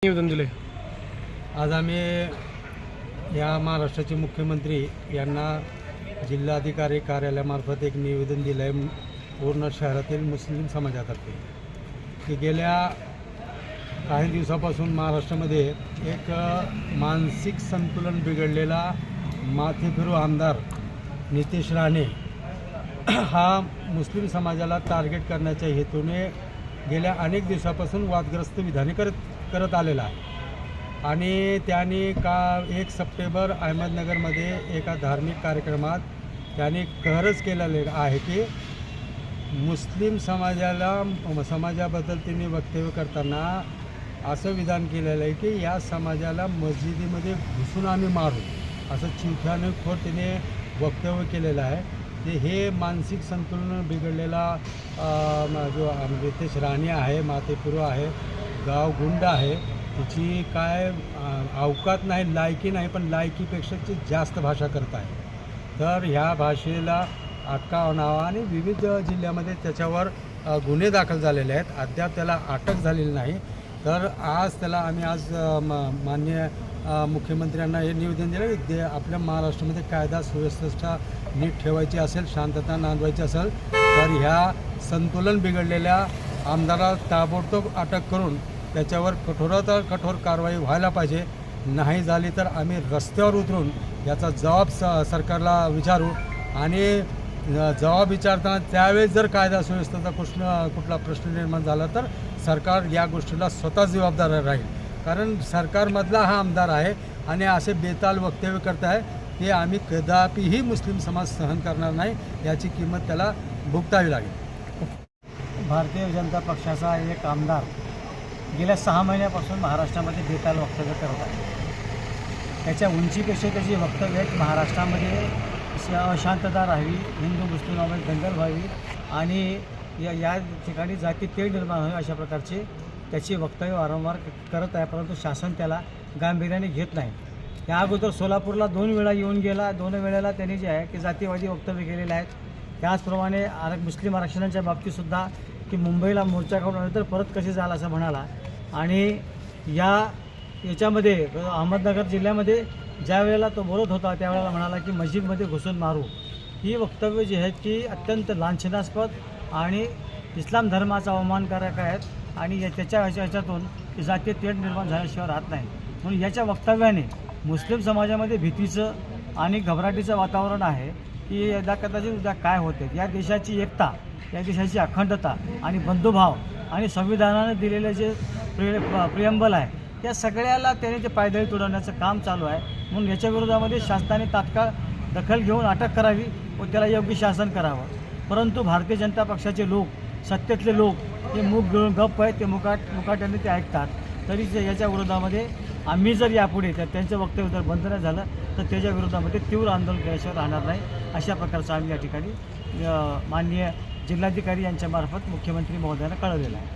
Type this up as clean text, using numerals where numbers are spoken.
निवेदन दिले। आज आम्ही या महाराष्ट्राचे मुख्यमंत्री यांना जिल्हाधिकारी कार्यालयामार्फत एक निवेदन दिलं आहे पूर्ण शहरातील मुस्लिम समाजातर्फे की गेल्या काही दिवसापासून महाराष्ट्रामध्ये एक मानसिक संतुलन बिघडलेला माथेफिरू आमदार नितेश राणे हा मुस्लिम समाजाला टार्गेट करण्याच्या हेतूने गेल्या अनेक दिवसापासून वादग्रस्त विधाने करत आलेला आहे आणि त्यांनी 1 सप्टेंबर अहमदनगरमध्ये एका धार्मिक कार्यक्रमात त्यांनी कहरच केलेले आहे की मुस्लिम समाजाबद्दल त्यांनी वक्तव्य करताना असं विधान केलेलं आहे की या समाजाला मस्जिदीमध्ये घुसून आम्ही मारू असं चिवठ्याने खोर त्याने वक्तव्य केलेलं आहे। हे मानसिक संतुलन बिघडलेला जो नितेश राणे आहे, माथेफिरू आहे, गाव गुंड आहे, त्याची काय अवकात नाही, लायकी नाही, पण लायकीपेक्षा जास्त भाषा करत आहे। तर ह्या भाषेला अटका आणावा आणि विविध जिल्ह्यामध्ये त्याच्यावर गुन्हे दाखल झालेले आहेत। अद्याप त्याला अटक झालेली नाही। तर आज त्याला आम्ही माननीय मुख्यमंत्र्यांना हे निवेदन दिलं की आपल्या महाराष्ट्रामध्ये कायदा सुव्यवस्था नीट ठेवायची असेल, शांतता नांदवायची असेल तर ह्या संतुलन बिघडलेल्या आमदाराला ताबडतोब अटक करून त्याच्यावर कठोरात कठोर कारवाई व्हायला पाहिजे। नाही झाली तर आम्ही रस्त्यावर उतरून याचा जबाब सरकारला विचारू आणि जबाब विचारताना त्यावेळेस जर कायदा सुव्यवस्थेचा कुठला प्रश्न निर्माण झाला तर सरकार या गोष्टीला स्वतः जबाबदार राहील। कारण सरकारमधला हा आमदार आहे आणि असे बेताल वक्तव्य करत आहे ते आम्ही कदापिही मुस्लिम समाज सहन करणार नाही, याची किंमत त्याला भुगतावी लागेल। भारतीय जनता पक्षाचा एक आमदार गेल्या 6 महिन्यापासून महाराष्ट्रामध्ये बेताल वक्तव्य करत आहे। त्याच्या उंचीपेक्षा त्याची वक्तव्य आहेत महाराष्ट्रामध्ये अशांतता राहावी, हिंदू मुस्लिमांमध्ये दंगल व्हावी आणि या ठिकाणी जाती तेढ निर्माण व्हावी अशा प्रकारचे त्याची वक्तव्य वारंवार करत आहे, परंतु शासन त्याला गांभीर्याने घेत नाही। या अगोदर सोलापूरला 2 वेळा येऊन गेला, 2 वेळेला त्यांनी जे आहे की जातीवादी वक्तव्य केलेले आहेत। त्याचप्रमाणे मुस्लिम आरक्षणाच्या बाबतीतसुद्धा की मुंबईला मोर्चा काढून आले तर परत कसे जाल असं म्हणाला आणि याच्यामध्ये अहमदनगर जिल्ह्यामध्ये ज्या वेळेला तो बोलत होता त्यावेळेला म्हणाला की मस्जिदमध्ये घुसून मारू। ही वक्तव्य जी आहेत की अत्यंत लांछनास्पद आणि इस्लाम धर्माचा अवमानकारक आहेत आणि ह्याच्यातून जातीय तेढ निर्माण झाल्याशिवाय राहत नाही। म्हणून याच्या वक्तव्याने मुस्लिम समाजामध्ये भीतीचं आणि घबराटीचं वातावरण आहे की यदा कदाचित उद्या काय होते। या देशाची एकता, या देशाची अखंडता आणि बंधुभाव आणि संविधानाने दिलेले जे प्रियंबल आहे त्या सगळ्याला त्याने ते पायदळी तुडवण्याचं काम चालू आहे। म्हणून याच्या विरोधामध्ये शासनाने तात्काळ दखल घेऊन अटक करावी व त्याला योग्य शासन करावं। परंतु भारतीय जनता पक्षाचे लोक, सत्तेतले लोक हे मूक गिळून गप्प आहेत, ते मुकाट्याने ते ऐकतात। तरी याच्या विरोधामध्ये आम्ही जर यापुढे त्यांचं वक्तव्य जर बंद नाही झालं तर त्याच्या विरोधामध्ये तीव्र आंदोलन केल्याशिवाय राहणार नाही, अशा प्रकारचं आम्ही या ठिकाणी माननीय जिल्हाधिकारी यांच्यामार्फत मुख्यमंत्री महोदयांना कळवलेलं आहे।